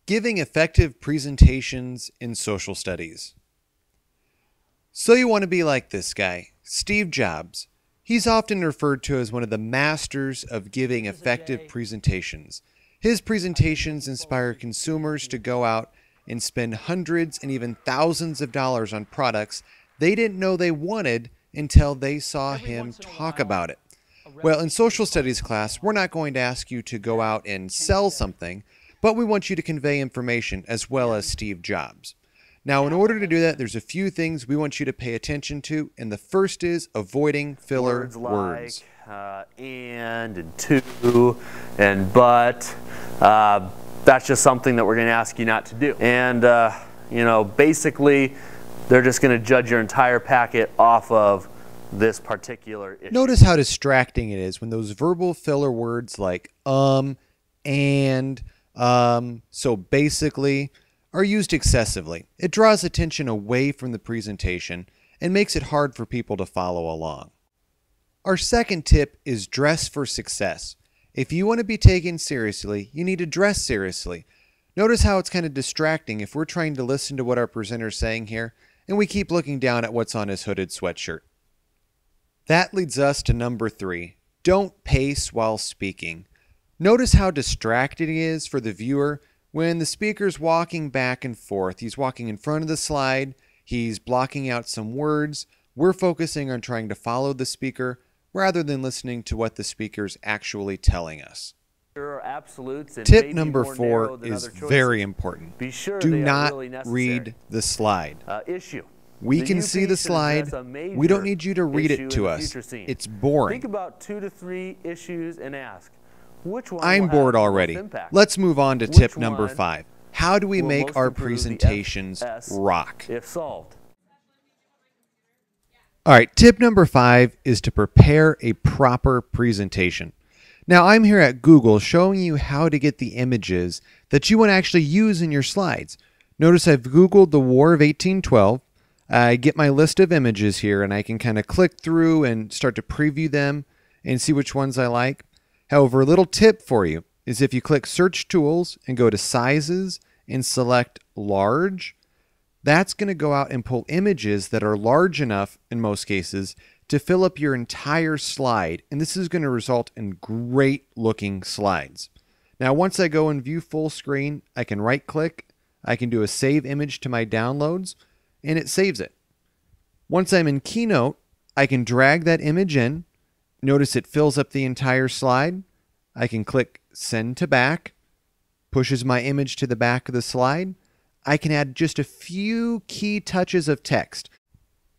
Giving effective presentations in social studies. So you want to be like this guy, Steve Jobs. He's often referred to as one of the masters of giving effective presentations. His presentations inspire consumers to go out and spend hundreds and even thousands of dollars on products they didn't know they wanted until they saw him talk about it. Well, in social studies class, we're not going to ask you to go out and sell something, but we want you to convey information as well as Steve Jobs. Now, in order to do that, there's a few things we want you to pay attention to, and the first is avoiding filler words. And to and but. That's just something that we're going to ask you not to do. And, basically, they're just going to judge your entire packet off of this particular issue. Notice how distracting it is when those verbal filler words like and, so basically, are used excessively. It draws attention away from the presentation and makes it hard for people to follow along. Our second tip is dress for success. If you want to be taken seriously, you need to dress seriously. Notice how it's kind of distracting if we're trying to listen to what our presenter's saying here and we keep looking down at what's on his hooded sweatshirt. That leads us to number 3. Don't pace while speaking. Notice how distracted it is for the viewer when the speaker's walking back and forth. He's walking in front of the slide. He's blocking out some words. We're focusing on trying to follow the speaker rather than listening to what the speaker's actually telling us. Tip number 4 is very important. Do not read the slide. We can see the slide. We don't need you to read it to us. It's boring. Think about 2 to 3 issues and ask, which one I'm bored already. Let's move on to tip number 5. How do we make our presentations rock? If solved. All right, tip number 5 is to prepare a proper presentation. Now, I'm here at Google showing you how to get the images that you want to actually use in your slides. Notice I've Googled the War of 1812. I get my list of images here, and I can kind of click through and start to preview them and see which ones I like. However, a little tip for you is if you click Search Tools and go to Sizes and select Large, that's going to go out and pull images that are large enough, in most cases, to fill up your entire slide. And this is going to result in great looking slides. Now, once I go and view full screen, I can right click, I can do a save image to my downloads, and it saves it. Once I'm in Keynote, I can drag that image in. Notice it fills up the entire slide. I can click Send to Back, pushes my image to the back of the slide. I can add just a few key touches of text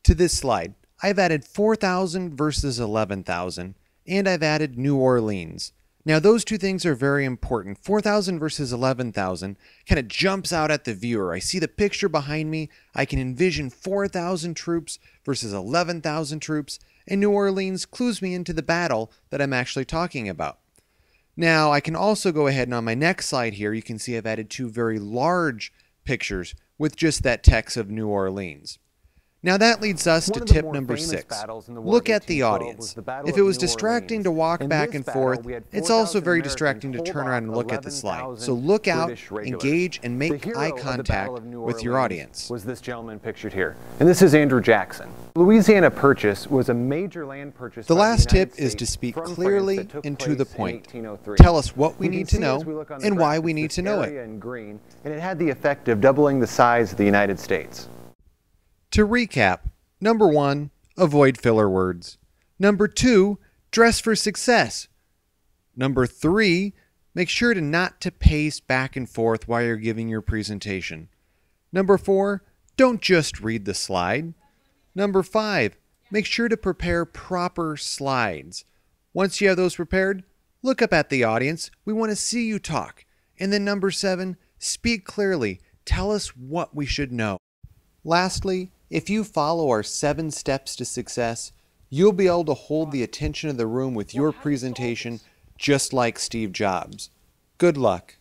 to this slide. I've added 4,000 versus 11,000, and I've added New Orleans. Now, those two things are very important. 4,000 versus 11,000 kind of jumps out at the viewer. I see the picture behind me. I can envision 4,000 troops versus 11,000 troops, and New Orleans clues me into the battle that I'm actually talking about. Now, I can also go ahead and on my next slide here, you can see I've added 2 very large pictures with just that text of New Orleans. Now that leads us to tip number 6. Look at the audience. If it was distracting to walk back and forth, it's also very distracting to turn around and look at the slide. So look out, engage, and make eye contact with your audience. Was this gentleman pictured here? And this is Andrew Jackson. Louisiana Purchase was a major land purchase. The last tip is to speak clearly and to the point. Tell us what we need to know and why we need to know it. And it had the effect of doubling the size of the United States. To recap, number 1, avoid filler words. Number 2, dress for success. Number 3, make sure to not to pace back and forth while you're giving your presentation. Number 4, don't just read the slide. Number 5, make sure to prepare proper slides. Once you have those prepared, look up at the audience. We want to see you talk. And then number 7, speak clearly. Tell us what we should know. Lastly, if you follow our 7 steps to success, you'll be able to hold the attention of the room with your presentation just like Steve Jobs. Good luck.